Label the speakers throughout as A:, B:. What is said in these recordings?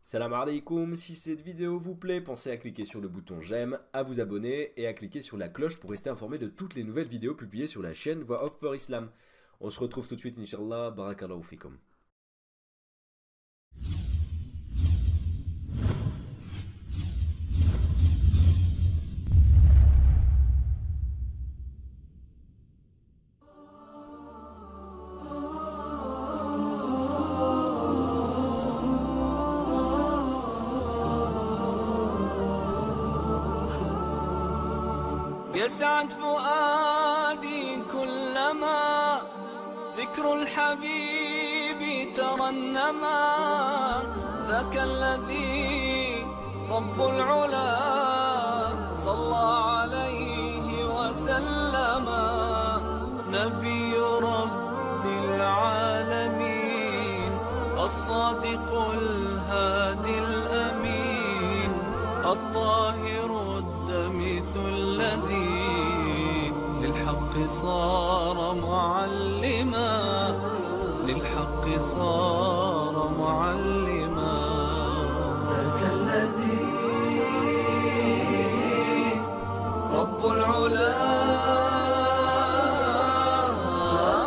A: Salam alaikum, si cette vidéo vous plaît, pensez à cliquer sur le bouton j'aime, à vous abonner et à cliquer sur la cloche pour rester informé de toutes les nouvelles vidéos publiées sur la chaîne Voix Off for Islam. On se retrouve tout de suite, Inch'Allah, barakallahu fikum.
B: يسعد فؤادي كلما ذكر الحبيب ترنما ذاك الذي رب العلا صلى عليه وسلم نبي رب العالمين الصادق الهادي الأمين الطاهر الدمث الذي للحق صار معلما للحق صار معلما ذاك الذي رب العلا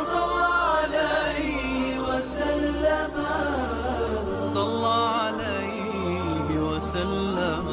B: صلى عليه وسلم صلى عليه وسلم.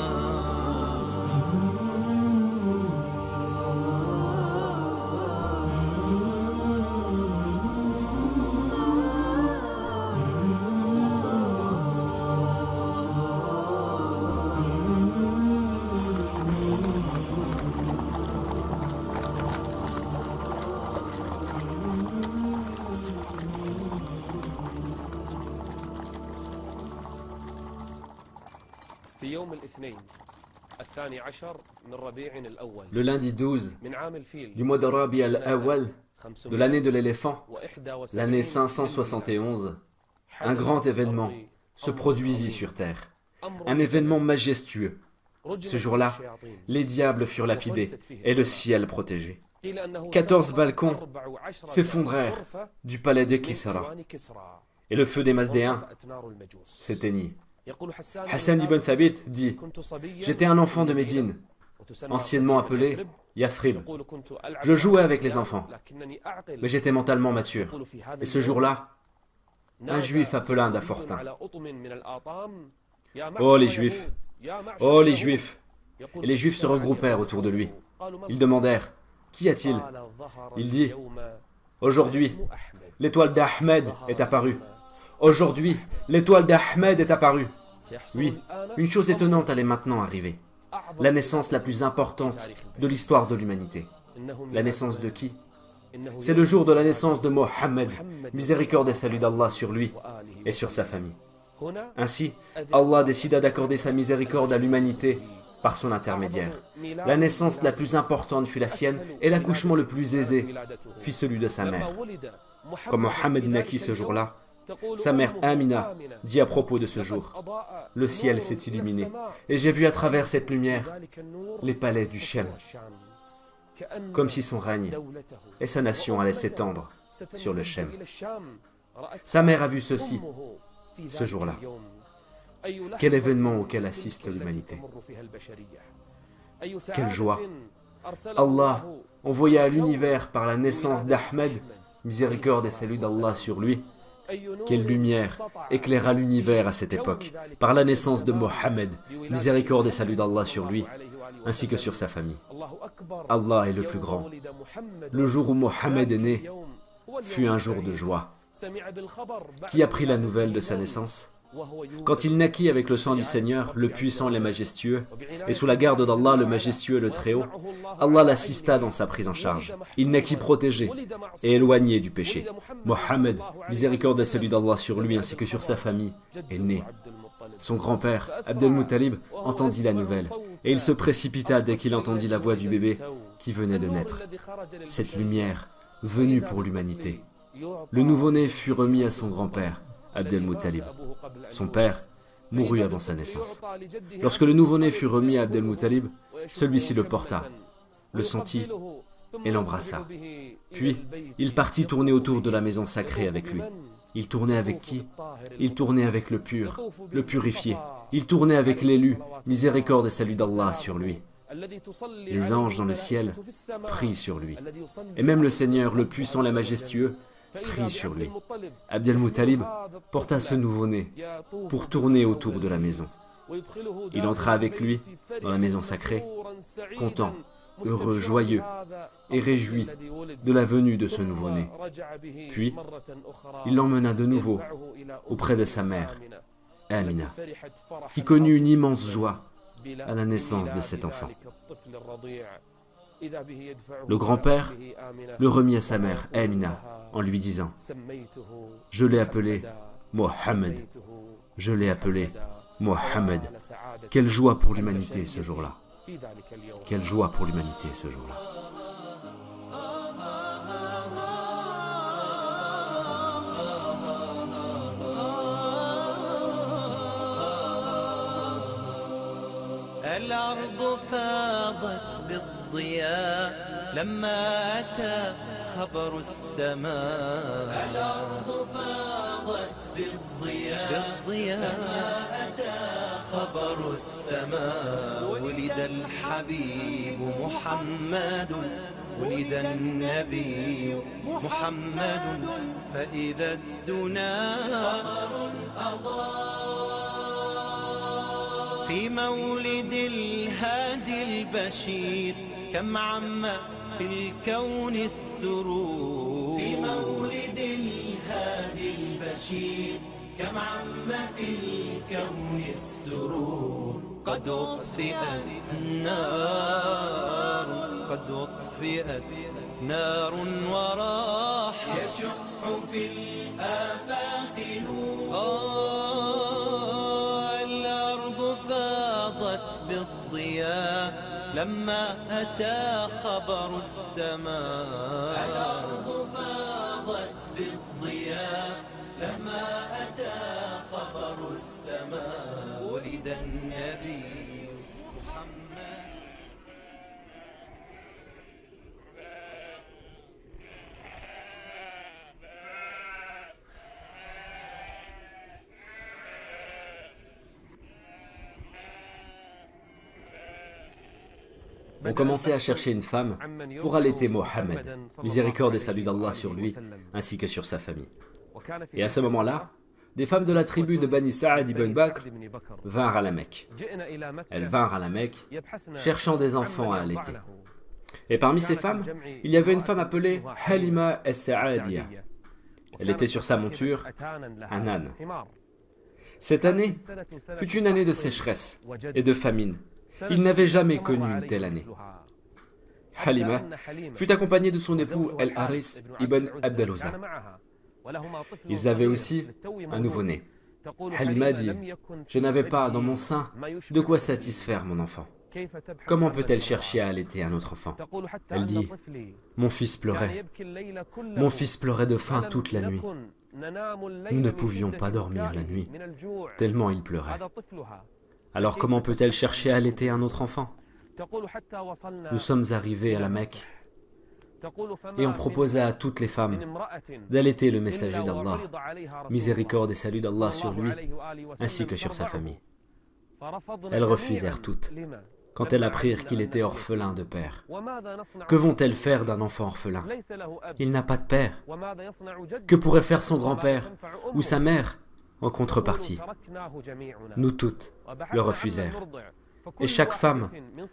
A: Le lundi 12 du mois de Rabi al-Awwal de l'année de l'éléphant, l'année 571, un grand événement se produisit sur terre. Un événement majestueux. Ce jour-là, les diables furent lapidés et le ciel protégé. 14 balcons s'effondrèrent du palais de Kisra et le feu des Masdéens s'éteignit. Hassan ibn Thabit dit « J'étais un enfant de Médine, anciennement appelé Yathrib. Je jouais avec les enfants, mais j'étais mentalement mature. Et ce jour-là, un juif appela un Dafortin. Oh les juifs! Oh les juifs! Et les juifs se regroupèrent autour de lui. Ils demandèrent « Qu'y a-t-il » Il dit « Aujourd'hui, l'étoile d'Ahmed est apparue. Aujourd'hui, l'étoile d'Ahmed est apparue. » Oui, une chose étonnante allait maintenant arriver. La naissance la plus importante de l'histoire de l'humanité. La naissance de qui? C'est le jour de la naissance de Mohammed, miséricorde et salut d'Allah sur lui et sur sa famille. Ainsi, Allah décida d'accorder sa miséricorde à l'humanité par son intermédiaire. La naissance la plus importante fut la sienne et l'accouchement le plus aisé fut celui de sa mère. Quand Mohammed naquit ce jour-là, sa mère Amina dit à propos de ce jour, « Le ciel s'est illuminé, et j'ai vu à travers cette lumière les palais du Shem, comme si son règne et sa nation allaient s'étendre sur le Shem. » Sa mère a vu ceci, ce jour-là. Quel événement auquel assiste l'humanité. Quelle joie. Allah envoya à l'univers par la naissance d'Ahmed, miséricorde et salut d'Allah sur lui. Quelle lumière éclaira l'univers à cette époque, par la naissance de Mohammed, miséricorde et salut d'Allah sur lui, ainsi que sur sa famille. Allah est le plus grand. Le jour où Mohammed est né fut un jour de joie. Qui apprit la nouvelle de sa naissance? Quand il naquit avec le sang du Seigneur, le puissant et le majestueux, et sous la garde d'Allah, le majestueux et le Très-Haut, Allah l'assista dans sa prise en charge. Il naquit protégé et éloigné du péché. Mohammed, miséricorde et salut d'Allah sur lui ainsi que sur sa famille, est né. Son grand-père, Abd al-Muttalib, entendit la nouvelle, et il se précipita dès qu'il entendit la voix du bébé qui venait de naître. Cette lumière, venue pour l'humanité. Le nouveau-né fut remis à son grand-père, Abd al-Muttalib. Son père mourut avant sa naissance. Lorsque le nouveau-né fut remis à Abd al-Muttalib, celui-ci le porta, le sentit et l'embrassa. Puis, il partit tourner autour de la maison sacrée avec lui. Il tournait avec qui? Il tournait avec le pur, le purifié. Il tournait avec l'élu, miséricorde et salut d'Allah sur lui. Les anges dans le ciel prient sur lui. Et même le Seigneur, le puissant, le majestueux, prie sur lui. Abd al-Muttalib porta ce nouveau-né pour tourner autour de la maison. Il entra avec lui dans la maison sacrée, content, heureux, joyeux et réjoui de la venue de ce nouveau-né. Puis, il l'emmena de nouveau auprès de sa mère, Amina, qui connut une immense joie à la naissance de cet enfant. Le grand-père le remit à sa mère, Amina, en lui disant « Je l'ai appelé Mohammed, je l'ai appelé Mohammed. » Quelle joie pour l'humanité ce jour-là. Quelle joie pour l'humanité ce jour-là.
B: الأرض فاضت بالضياء لما أتى خبر السماء. الأرض فاضت بالضياء لما أتى خبر السماء. ولد الحبيب محمد ولد النبي محمد فإذا الدنا قمر أضاء. في مولد الهادي البشير كم عم في الكون السرور. في مولد الهادي البشير كم عم في الكون السرور. قد أطفئت نار قد أطفئت نار وراح يشع في الآفاق نور. بالضياء لما أتى خبر السماء. الأرض فاضت بالضياء لما أتى خبر السماء. ولد النبي محمد.
A: On commençait à chercher une femme pour allaiter Mohammed, miséricorde et salut d'Allah sur lui, ainsi que sur sa famille. Et à ce moment-là, des femmes de la tribu de Bani Sa'ad ibn Bakr vinrent à la Mecque. Elles vinrent à la Mecque, cherchant des enfants à allaiter. Et parmi ces femmes, il y avait une femme appelée Halima as-Sa'adiyya. Elle était sur sa monture, un âne. Cette année fut une année de sécheresse et de famine. Il n'avait jamais connu une telle année. Halima fut accompagnée de son époux Al-Haris ibn Abdal-Uzza. Ils avaient aussi un nouveau-né. Halima dit « Je n'avais pas dans mon sein de quoi satisfaire mon enfant. Comment peut-elle chercher à allaiter un autre enfant ?» Elle dit « Mon fils pleurait. Mon fils pleurait de faim toute la nuit. Nous ne pouvions pas dormir la nuit, tellement il pleurait. Alors comment peut-elle chercher à allaiter un autre enfant? Nous sommes arrivés à la Mecque et on proposa à toutes les femmes d'allaiter le messager d'Allah, miséricorde et salut d'Allah sur lui, ainsi que sur sa famille. Elles refusèrent toutes, quand elles apprirent qu'il était orphelin de père. Que vont-elles faire d'un enfant orphelin? Il n'a pas de père. Que pourrait faire son grand-père ou sa mère en contrepartie? Nous toutes le refusèrent. Et chaque femme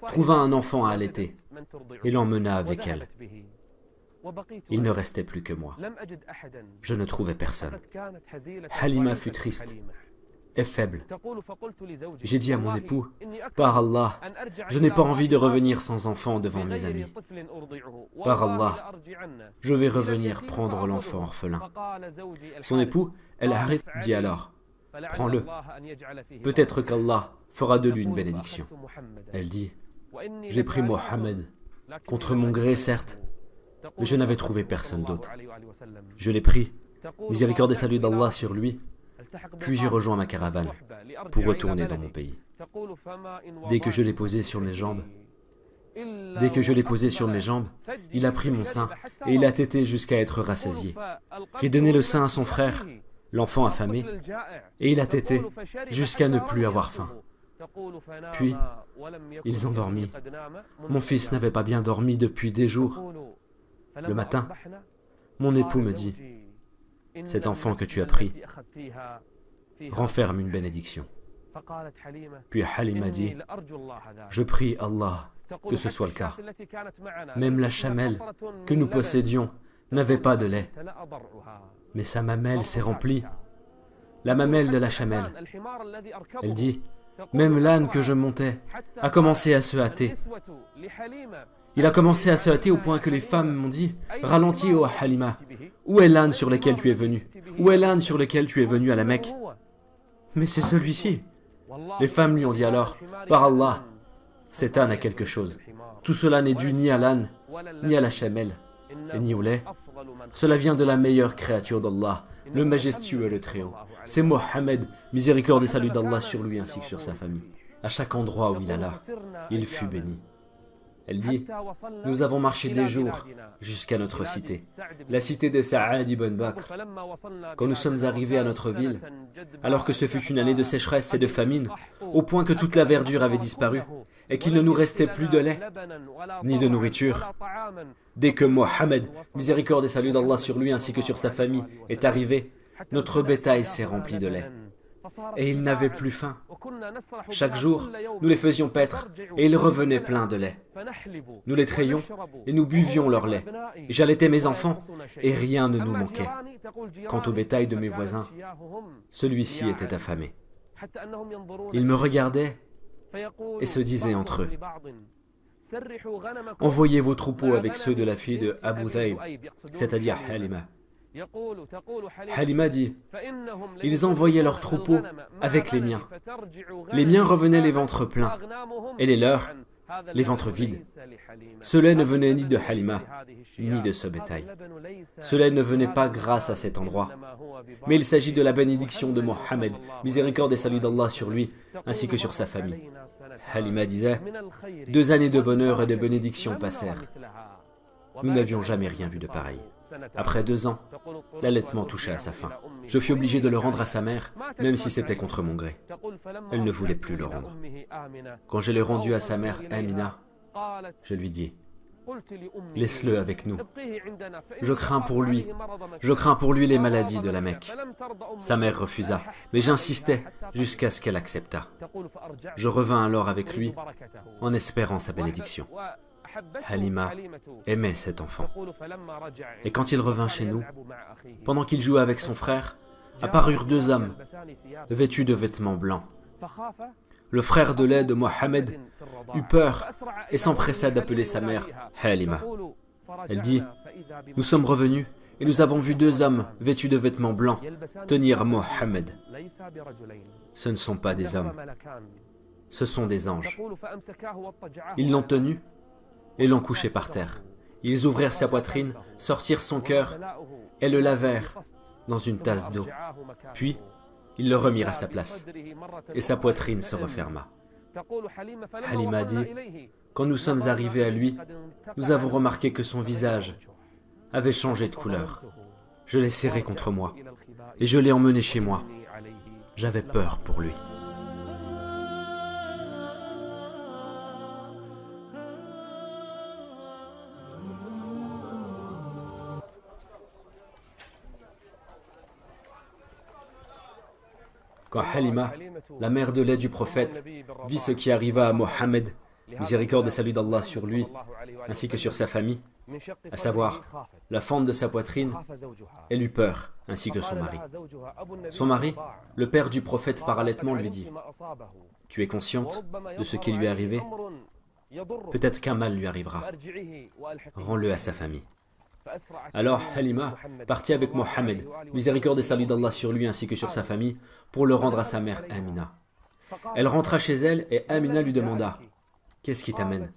A: trouva un enfant à allaiter et l'emmena avec elle. Il ne restait plus que moi. Je ne trouvais personne. Halima fut triste et faible. J'ai dit à mon époux, par Allah, je n'ai pas envie de revenir sans enfant devant mes amis. Par Allah, je vais revenir prendre l'enfant orphelin. Son époux, El-Harith, dit alors, prends-le. Peut-être qu'Allah fera de lui une bénédiction. Elle dit, j'ai pris Mohammed, contre mon gré certes, mais je n'avais trouvé personne d'autre. Je l'ai pris, miséricorde et salut d'Allah sur lui, puis j'ai rejoint ma caravane pour retourner dans mon pays. Dès que je l'ai posé sur mes jambes, il a pris mon sein et il a tété jusqu'à être rassasié. J'ai donné le sein à son frère l'enfant affamé, et il a tété jusqu'à ne plus avoir faim. Puis, ils ont dormi. Mon fils n'avait pas bien dormi depuis des jours. Le matin, mon époux me dit, « Cet enfant que tu as pris renferme une bénédiction. » Puis Halima dit, « Je prie Allah que ce soit le cas. Même la chamelle que nous possédions n'avait pas de lait, mais sa mamelle s'est remplie. La mamelle de la chamelle. » Elle dit, « Même l'âne que je montais a commencé à se hâter. Il a commencé à se hâter au point que les femmes m'ont dit, « Ralentis, ô Halima, où est l'âne sur lequel tu es venu? Où est l'âne sur lequel tu es venu à la Mecque? » Mais c'est celui-ci. Les femmes lui ont dit alors, « Par Allah, cet âne a quelque chose. Tout cela n'est dû ni à l'âne, ni à la chamelle, et ni au lait. Cela vient de la meilleure créature d'Allah, le majestueux et le Très-Haut. C'est Mohammed, miséricorde et salut d'Allah sur lui ainsi que sur sa famille. À chaque endroit où il alla, il fut béni. » Elle dit, « Nous avons marché des jours jusqu'à notre cité, la cité de Sa'ad ibn Bakr. Quand nous sommes arrivés à notre ville, alors que ce fut une année de sécheresse et de famine, au point que toute la verdure avait disparu, et qu'il ne nous restait plus de lait, ni de nourriture, dès que Mohammed, miséricorde et salut d'Allah sur lui ainsi que sur sa famille, est arrivé, notre bétail s'est rempli de lait. Et ils n'avaient plus faim. Chaque jour, nous les faisions paître, et ils revenaient pleins de lait. Nous les trayions, et nous buvions leur lait. J'allaitais mes enfants, et rien ne nous manquait. Quant au bétail de mes voisins, celui-ci était affamé. Ils me regardaient et se disaient entre eux, « Envoyez vos troupeaux avec ceux de la fille de Abu Dhaib, c'est-à-dire Halima. » Halima dit, « Ils envoyaient leurs troupeaux avec les miens. Les miens revenaient les ventres pleins, et les leurs, les ventres vides. Ce lait ne venait ni de Halima, ni de ce bétail. Ce lait ne venait pas grâce à cet endroit, mais il s'agit de la bénédiction de Mohammed, miséricorde et salut d'Allah sur lui, ainsi que sur sa famille. » Halima disait, « 2 années de bonheur et de bénédiction passèrent. Nous n'avions jamais rien vu de pareil. Après 2 ans, l'allaitement touchait à sa fin. Je fus obligé de le rendre à sa mère, même si c'était contre mon gré. Elle ne voulait plus le rendre. Quand je l'ai rendu à sa mère, Amina, je lui dis, « Laisse-le avec nous. Je crains pour lui les maladies de la Mecque. » Sa mère refusa, mais j'insistais jusqu'à ce qu'elle acceptât. Je revins alors avec lui en espérant sa bénédiction. Halima aimait cet enfant. Et quand il revint chez nous, pendant qu'il jouait avec son frère, apparurent 2 hommes, vêtus de vêtements blancs. Le frère de lait de Mohammed eut peur et s'empressa d'appeler sa mère Halima. Elle dit, « Nous sommes revenus et nous avons vu 2 hommes vêtus de vêtements blancs tenir Mohammed. Ce ne sont pas des hommes, ce sont des anges. Ils l'ont tenu et l'ont couché par terre. Ils ouvrirent sa poitrine, sortirent son cœur et le lavèrent dans une tasse d'eau. Puis, ils le remirent à sa place, et sa poitrine se referma. » Halima dit, « Quand nous sommes arrivés à lui, nous avons remarqué que son visage avait changé de couleur. Je l'ai serré contre moi, et je l'ai emmené chez moi. J'avais peur pour lui. » Quand Halima, la mère de lait du prophète, vit ce qui arriva à Mohammed, miséricorde et salut d'Allah sur lui, ainsi que sur sa famille, à savoir la fente de sa poitrine, elle eut peur, ainsi que son mari. Son mari, le père du prophète par allaitement, lui dit, « Tu es consciente de ce qui lui est arrivé? Peut-être qu'un mal lui arrivera. Rends-le à sa famille. » Alors Halima partit avec Mohammed, miséricorde et salut d'Allah sur lui ainsi que sur sa famille, pour le rendre à sa mère Amina. Elle rentra chez elle et Amina lui demanda, « Qu'est-ce qui t'amène »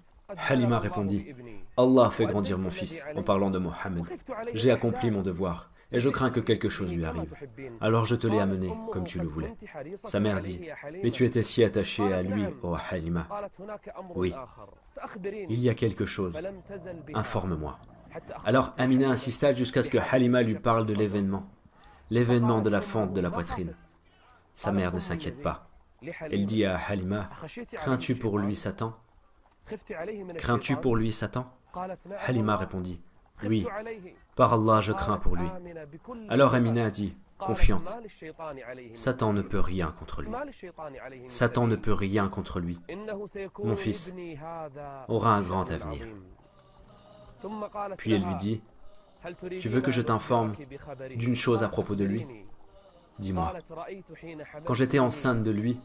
A: Halima répondit, « Allah fait grandir mon fils en parlant de Mohammed. J'ai accompli mon devoir et je crains que quelque chose lui arrive. Alors je te l'ai amené comme tu le voulais. » Sa mère dit, « Mais tu étais si attachée à lui, ô Halima. » Oui, il y a quelque chose. Informe-moi. Alors Amina insista jusqu'à ce que Halima lui parle de l'événement. l'événement de la fente de la poitrine. Sa mère ne s'inquiète pas. Elle dit à Halima, « Crains-tu pour lui Satan? Crains-tu pour lui Satan ?» Halima répondit, « Oui, par Allah je crains pour lui. » Alors Amina dit, confiante, « Satan ne peut rien contre lui. Satan ne peut rien contre lui. Mon fils aura un grand avenir. » Puis elle lui dit, « Tu veux que je t'informe d'une chose à propos de lui? Dis-moi. Quand j'étais enceinte de lui,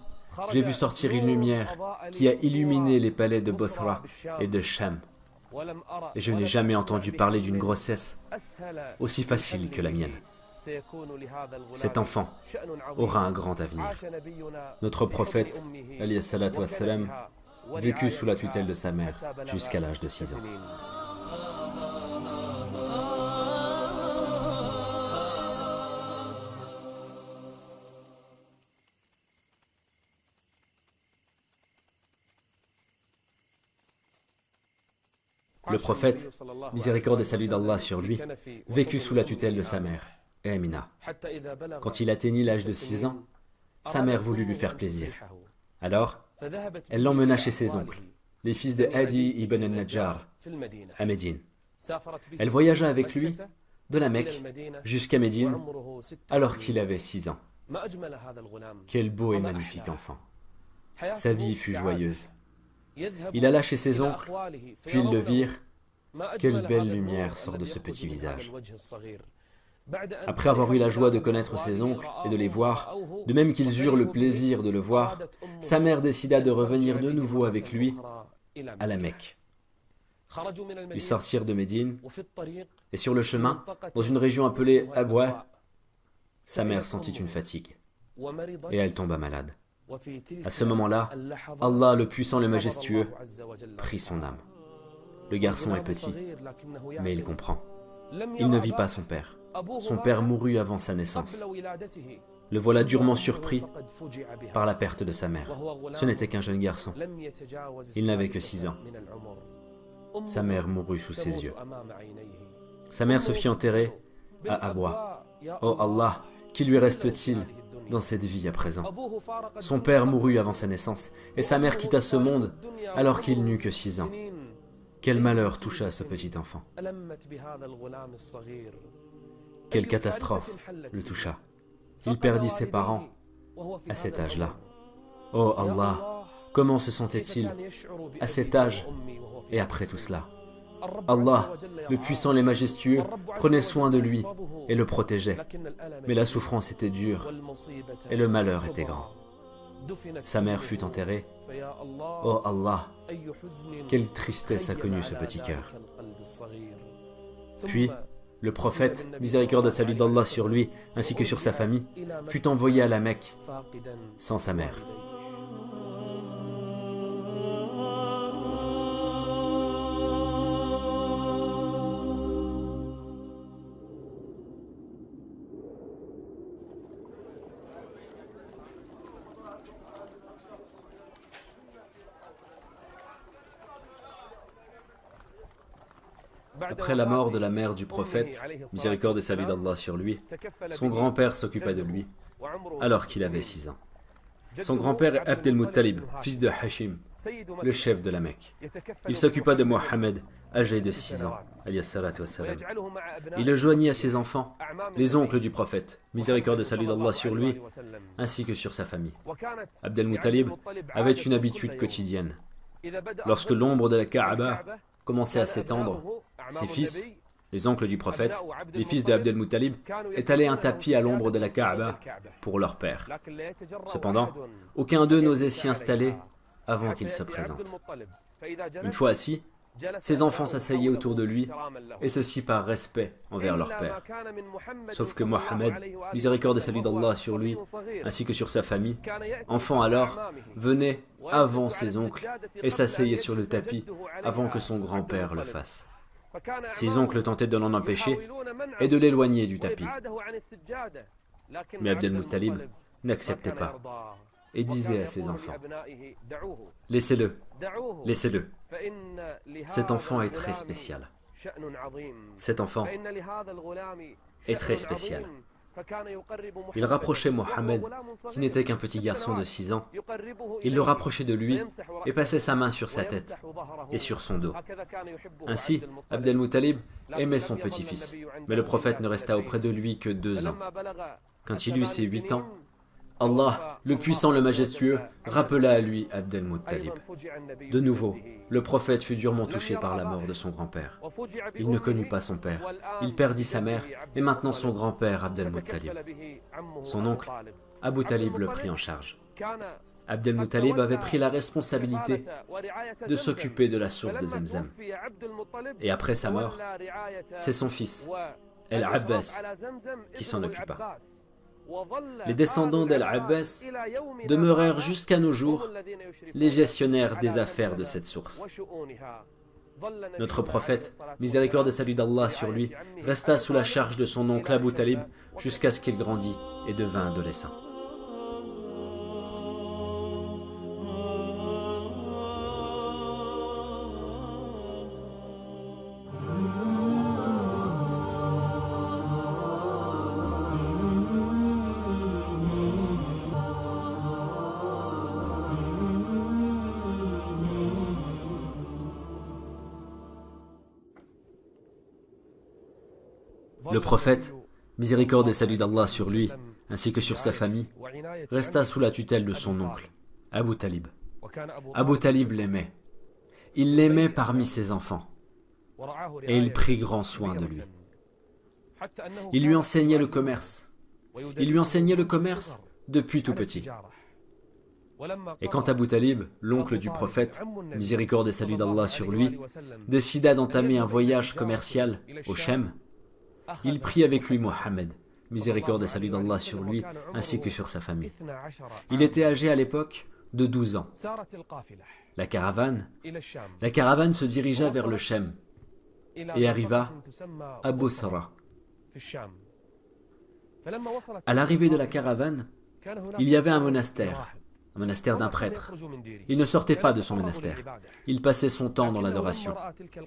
A: j'ai vu sortir une lumière qui a illuminé les palais de Bosra et de Sham. Et je n'ai jamais entendu parler d'une grossesse aussi facile que la mienne. Cet enfant aura un grand avenir. Notre prophète, alayhi salatu wassalam, vécut sous la tutelle de sa mère jusqu'à l'âge de 6 ans. Le prophète, miséricorde et salut d'Allah sur lui, vécut sous la tutelle de sa mère, Amina. Quand il atteignit l'âge de 6 ans, sa mère voulut lui faire plaisir. Alors, elle l'emmena chez ses oncles, les fils de Adi ibn al-Najjar, à Médine. Elle voyagea avec lui de la Mecque jusqu'à Médine alors qu'il avait 6 ans. Quel beau et magnifique enfant. Sa vie fut joyeuse. Il alla chez ses oncles, puis ils le virent. Quelle belle lumière sort de ce petit visage. Après avoir eu la joie de connaître ses oncles et de les voir, de même qu'ils eurent le plaisir de le voir, sa mère décida de revenir de nouveau avec lui à la Mecque. Ils sortirent de Médine, et sur le chemin, dans une région appelée Abwa, sa mère sentit une fatigue, et elle tomba malade. À ce moment-là, Allah, le puissant, le majestueux, prit son âme. Le garçon est petit, mais il comprend. Il ne vit pas son père. Son père mourut avant sa naissance. Le voilà durement surpris par la perte de sa mère. Ce n'était qu'un jeune garçon. Il n'avait que 6 ans. Sa mère mourut sous ses yeux. Sa mère se fit enterrer à Abwa. Oh Allah, qui lui reste-t-il dans cette vie à présent? Son père mourut avant sa naissance, et sa mère quitta ce monde alors qu'il n'eut que 6 ans. Quel malheur toucha ce petit enfant. Quelle catastrophe le toucha. Il perdit ses parents à cet âge-là. Oh Allah, comment se sentait-il à cet âge et après tout cela? Allah, le puissant et majestueux, prenait soin de lui et le protégeait. Mais la souffrance était dure et le malheur était grand. Sa mère fut enterrée. Oh Allah, quelle tristesse a connu ce petit cœur. Puis, le prophète, miséricorde et salut d'Allah sur lui, ainsi que sur sa famille, fut envoyé à la Mecque sans sa mère. Après la mort de la mère du prophète, miséricorde et salut d'Allah sur lui, son grand-père s'occupa de lui, alors qu'il avait 6 ans. Son grand-père est Abd al-Muttalib, fils de Hashim, le chef de la Mecque. Il s'occupa de Mohammed, âgé de 6 ans, alayhi salatu wassalam. Il le joignit à ses enfants, les oncles du prophète, miséricorde et salut d'Allah sur lui, ainsi que sur sa famille. Abd al-Muttalib avait une habitude quotidienne. Lorsque l'ombre de la Kaaba commençait à s'étendre, ses fils, les oncles du prophète, les fils de Abd al-Muttalib, étalaient un tapis à l'ombre de la Kaaba pour leur père. Cependant, aucun d'eux n'osait s'y installer avant qu'il se présente. Une fois assis, ses enfants s'asseyaient autour de lui, et ceci par respect envers leur père. Sauf que Mohammed, miséricorde et salut d'Allah sur lui, ainsi que sur sa famille, enfant alors, venait avant ses oncles et s'asseyait sur le tapis avant que son grand-père le fasse. Ses oncles tentaient de l'en empêcher et de l'éloigner du tapis. Mais Abd al-Muttalib n'acceptait pas et disait à ses enfants, « Laissez-le, laissez-le. Cet enfant est très spécial. Cet enfant est très spécial. Il rapprochait Mohammed, qui n'était qu'un petit garçon de 6 ans. Il le rapprochait de lui et passait sa main sur sa tête et sur son dos. Ainsi, Abd al-Muttalib aimait son petit-fils, mais le prophète ne resta auprès de lui que 2 ans. Quand il eut ses 8 ans, Allah, le puissant, le majestueux, rappela à lui Abd al-Muttalib. De nouveau, le prophète fut durement touché par la mort de son grand-père. Il ne connut pas son père, il perdit sa mère et maintenant son grand-père Abd al-Muttalib. Son oncle, Abu Talib, le prit en charge. Abd al-Muttalib avait pris la responsabilité de s'occuper de la source de Zemzem. Et après sa mort, c'est son fils, Al-Abbas, qui s'en occupa. Les descendants d'Al-Abbas demeurèrent jusqu'à nos jours les gestionnaires des affaires de cette source. Notre prophète, miséricorde et salut d'Allah sur lui, resta sous la charge de son oncle Abu Talib jusqu'à ce qu'il grandit et devint adolescent. Le prophète, miséricorde et salut d'Allah sur lui, ainsi que sur sa famille, resta sous la tutelle de son oncle, Abu Talib. Abu Talib l'aimait. Il l'aimait parmi ses enfants, et il prit grand soin de lui. Il lui enseignait le commerce. Il lui enseignait le commerce depuis tout petit. Et quand Abu Talib, l'oncle du prophète, miséricorde et salut d'Allah sur lui, décida d'entamer un voyage commercial au Shem, il prit avec lui Mohammed, miséricorde et salut d'Allah sur lui, ainsi que sur sa famille. Il était âgé à l'époque de 12 ans. La caravane se dirigea vers le Shem et arriva à Bosra. À l'arrivée de la caravane, il y avait un monastère d'un prêtre. Il ne sortait pas de son monastère. Il passait son temps dans l'adoration.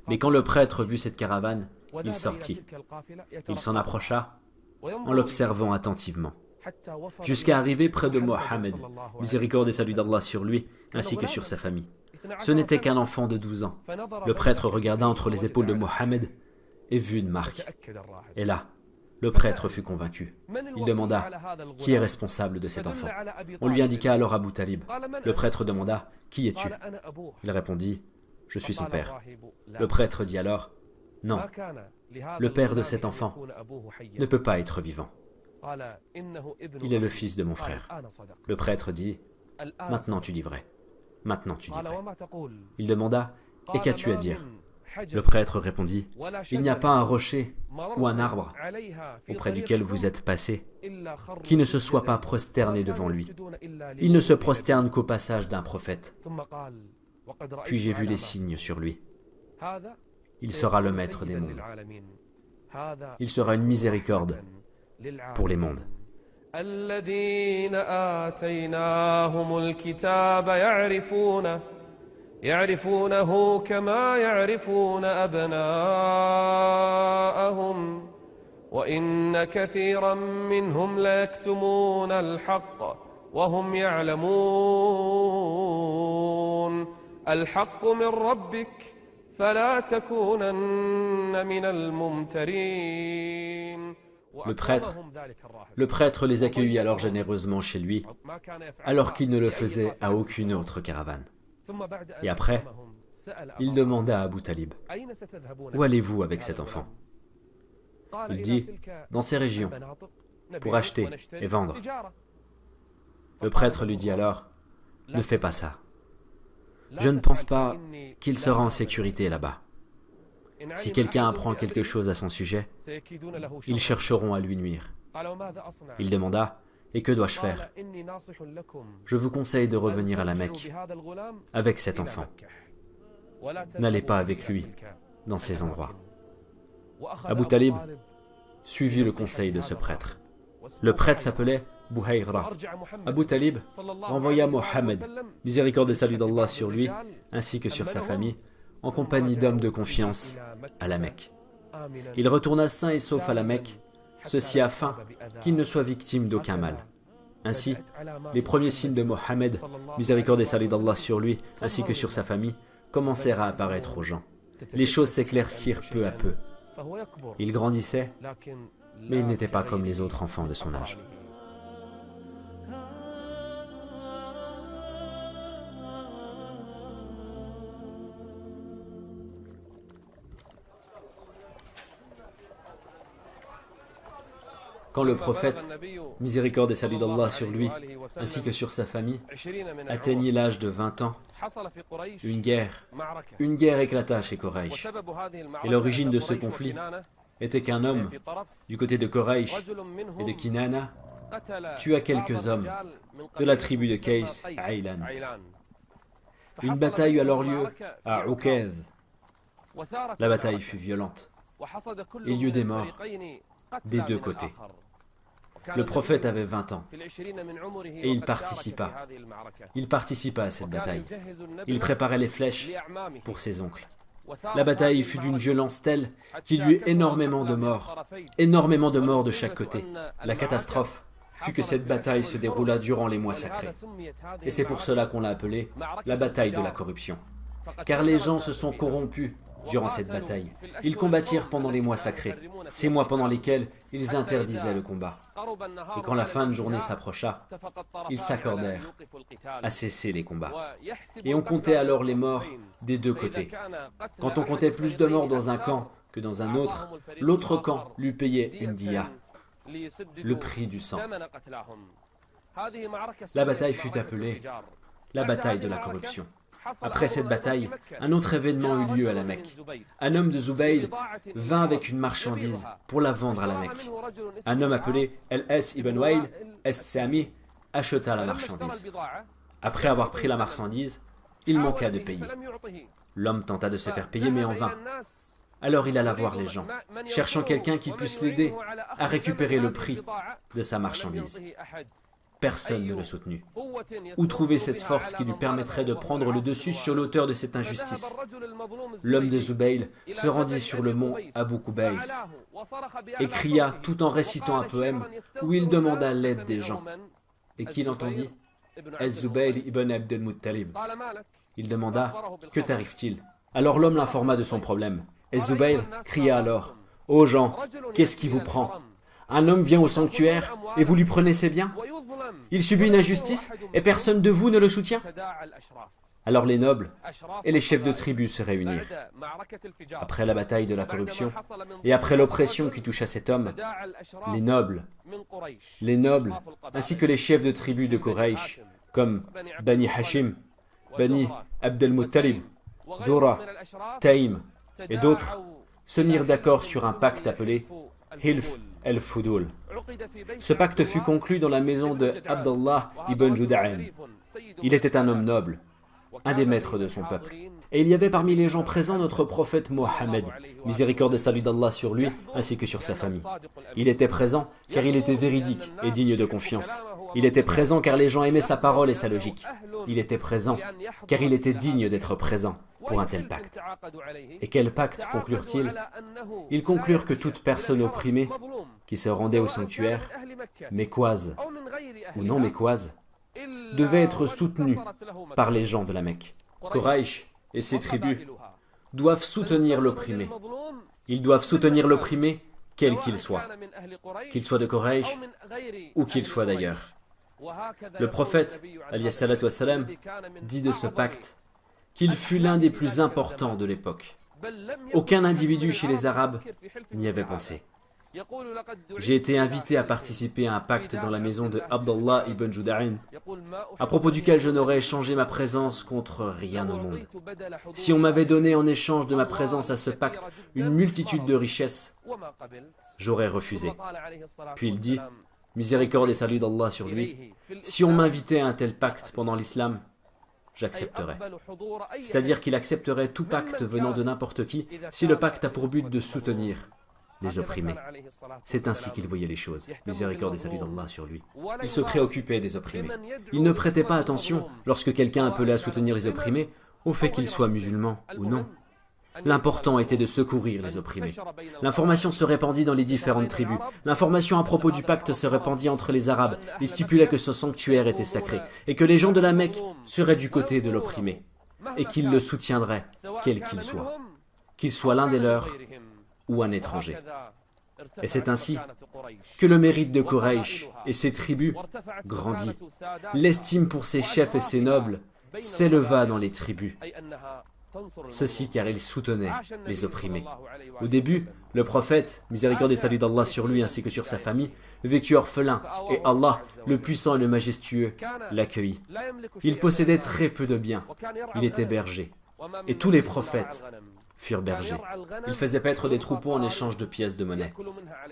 A: Mais quand le prêtre vit cette caravane, il sortit. Il s'en approcha en l'observant attentivement, jusqu'à arriver près de Mohammed, miséricorde et salut d'Allah sur lui, ainsi que sur sa famille. Ce n'était qu'un enfant de 12 ans. Le prêtre regarda entre les épaules de Mohammed et vit une marque. Et là, le prêtre fut convaincu. Il demanda « Qui est responsable de cet enfant ?» On lui indiqua alors Abu Talib. Le prêtre demanda « Qui es-tu » Il répondit « Je suis son père. » Le prêtre dit alors « Non, le père de cet enfant ne peut pas être vivant. Il est le fils de mon frère. » Le prêtre dit « Maintenant tu dis vrai. Maintenant tu dis vrai. » Il demanda « Et qu'as-tu à dire ?» Le prêtre répondit « Il n'y a pas un rocher ou un arbre auprès duquel vous êtes passé qui ne se soit pas prosterné devant lui. Il ne se prosterne qu'au passage d'un prophète. Puis j'ai vu les signes sur lui. Il sera le maître des mondes. Il sera une miséricorde pour les mondes.
C: يعرفونه كما يعرفون أبناءهم وإن كثيرا منهم ليكتمون الحق وهم يعلمون الحق من ربك فلا تكونن من الممترين.
A: Le prêtre les accueillit alors généreusement chez lui, alors qu'il ne le faisait à aucune autre caravane. Et après, il demanda à Abu Talib « Où allez-vous avec cet enfant ?» Il dit « Dans ces régions, pour acheter et vendre. » Le prêtre lui dit alors « Ne fais pas ça. Je ne pense pas qu'il sera en sécurité là-bas. Si quelqu'un apprend quelque chose à son sujet, ils chercheront à lui nuire. » Il demanda « Et que dois-je faire ? Je vous conseille de revenir à la Mecque avec cet enfant. N'allez pas avec lui dans ces endroits. » Abu Talib suivit le conseil de ce prêtre. Le prêtre s'appelait Buhayra. Abu Talib renvoya Mohammed, miséricorde et salut d'Allah sur lui, ainsi que sur sa famille, en compagnie d'hommes de confiance, à la Mecque. Il retourna sain et sauf à la Mecque, ceci afin qu'il ne soit victime d'aucun mal. Ainsi, les premiers signes de Mohammed, miséricorde et salut d'Allah sur lui, ainsi que sur sa famille, commencèrent à apparaître aux gens. Les choses s'éclaircirent peu à peu. Il grandissait, mais il n'était pas comme les autres enfants de son âge. Quand le prophète, miséricorde et salut d'Allah sur lui, ainsi que sur sa famille, atteignit l'âge de 20 ans, une guerre éclata chez Quraysh. Et l'origine de ce conflit était qu'un homme, du côté de Quraysh et de Kinana, tua quelques hommes de la tribu de Qays Aylan. Une bataille eut alors lieu à Uqayd. La bataille fut violente. Il y eut des morts des deux côtés. Le prophète avait 20 ans et il participa à cette bataille. Il préparait les flèches pour ses oncles. La bataille fut d'une violence telle qu'il y eut énormément de morts de chaque côté. La catastrophe fut que cette bataille se déroula durant les mois sacrés. Et c'est pour cela qu'on l'a appelée la bataille de la corruption. Car les gens se sont corrompus durant cette bataille. Ils combattirent pendant les mois sacrés, ces mois pendant lesquels ils interdisaient le combat. Et quand la fin de journée s'approcha, ils s'accordèrent à cesser les combats. Et on comptait alors les morts des deux côtés. Quand on comptait plus de morts dans un camp que dans un autre, l'autre camp lui payait une diya, le prix du sang. La bataille fut appelée la bataille de la corruption. Après cette bataille, un autre événement eut lieu à la Mecque. Un homme de Zubayd vint avec une marchandise pour la vendre à la Mecque. Un homme appelé Al-As ibn Wa'il As-Sami acheta la marchandise. Après avoir pris la marchandise, il manqua de payer. L'homme tenta de se faire payer, mais en vain. Alors il alla voir les gens, cherchant quelqu'un qui puisse l'aider à récupérer le prix de sa marchandise. Personne ne le soutenut. Où trouver cette force qui lui permettrait de prendre le dessus sur l'auteur de cette injustice? L'homme de Zubayl se rendit sur le mont Abu Qubays et cria tout en récitant un poème où il demanda l'aide des gens. Et qui l'entendit? Az-Zubayl ibn Abd al-Muttalib. Il demanda « Que t'arrive-t-il » Alors l'homme l'informa de son problème. Az-Zubayl cria alors « Ô gens, qu'est-ce qui vous prend? Un homme vient au sanctuaire et vous lui prenez ses biens? Il subit une injustice et personne de vous ne le soutient ?» Alors les nobles et les chefs de tribus se réunirent. Après la bataille de la corruption et après l'oppression qui toucha cet homme, les nobles, ainsi que les chefs de tribus de Quraysh, comme Bani Hashim, Bani Abd al-Muttalib, Zura, Taïm et d'autres, se mirent d'accord sur un pacte appelé Hilf el-Fudul. Ce pacte fut conclu dans la maison de Abdallah ibn Juda'an. Il était un homme noble, un des maîtres de son peuple. Et il y avait parmi les gens présents notre prophète Mohammed, miséricorde et salut d'Allah sur lui, ainsi que sur sa famille. Il était présent car il était véridique et digne de confiance. Il était présent car les gens aimaient sa parole et sa logique. Il était présent car il était digne d'être présent pour un tel pacte. Et quel pacte conclurent-ils? Ils conclurent que toute personne opprimée qui se rendait au sanctuaire, mécoise ou non mécoise, devait être soutenue par les gens de la Mecque. Quraysh et ses tribus doivent soutenir l'opprimé. Ils doivent soutenir l'opprimé, quel qu'il soit de Quraysh ou qu'il soit d'ailleurs. Le prophète, alayhi salatu wassalam, dit de ce pacte qu'il fut l'un des plus importants de l'époque. Aucun individu chez les Arabes n'y avait pensé. J'ai été invité à participer à un pacte dans la maison de Abdallah ibn Juda'an, à propos duquel je n'aurais échangé ma présence contre rien au monde. Si on m'avait donné en échange de ma présence à ce pacte une multitude de richesses, j'aurais refusé. Puis il dit, miséricorde et salut d'Allah sur lui, si on m'invitait à un tel pacte pendant l'islam, j'accepterais. C'est-à-dire qu'il accepterait tout pacte venant de n'importe qui si le pacte a pour but de soutenir les opprimés. C'est ainsi qu'il voyait les choses. Miséricorde et salut d'Allah sur lui. Il se préoccupait des opprimés. Il ne prêtait pas attention, lorsque quelqu'un appelait à soutenir les opprimés, au fait qu'ils soient musulmans ou non. L'important était de secourir les opprimés. L'information se répandit dans les différentes tribus. L'information à propos du pacte se répandit entre les Arabes. Ils stipulaient que ce sanctuaire était sacré et que les gens de la Mecque seraient du côté de l'opprimé et qu'ils le soutiendraient, quel qu'il soit l'un des leurs ou un étranger. Et c'est ainsi que le mérite de Quraysh et ses tribus grandit. L'estime pour ses chefs et ses nobles s'éleva dans les tribus. Ceci car ils soutenaient les opprimés. Au début, le prophète, miséricorde et salut d'Allah sur lui ainsi que sur sa famille, vécut orphelin et Allah, le puissant et le majestueux, l'accueillit. Il possédait très peu de biens, il était berger. Et tous les prophètes furent bergers. Il faisait paître des troupeaux en échange de pièces de monnaie.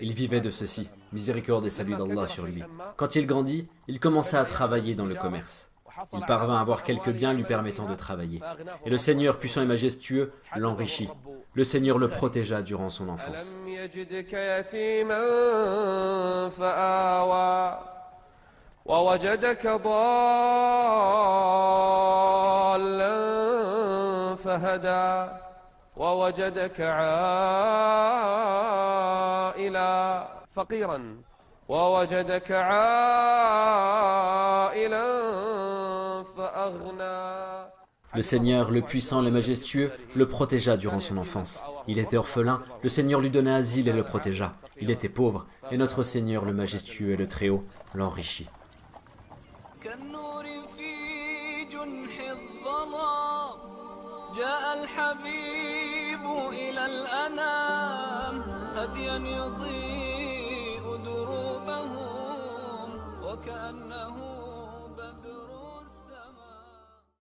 A: Il vivait de ceci, miséricorde et salut d'Allah sur lui. Quand il grandit, il commença à travailler dans le commerce. Il parvint à avoir quelques biens lui permettant de travailler. Et le Seigneur puissant et majestueux l'enrichit. Le Seigneur le protégea durant son enfance.
C: ووجدك عائلا فقيرا ووجدك عائلا فأغنى.
A: Le Seigneur, le puissant, le majestueux, le protégea durant son enfance. Il était orphelin, le Seigneur lui donna asile et le protégea. Il était pauvre, et notre Seigneur, le majestueux et le Très-Haut, l'enrichit.
B: جاء الحبيب إلى الأنام هديا يضيء دروبهم وكأنه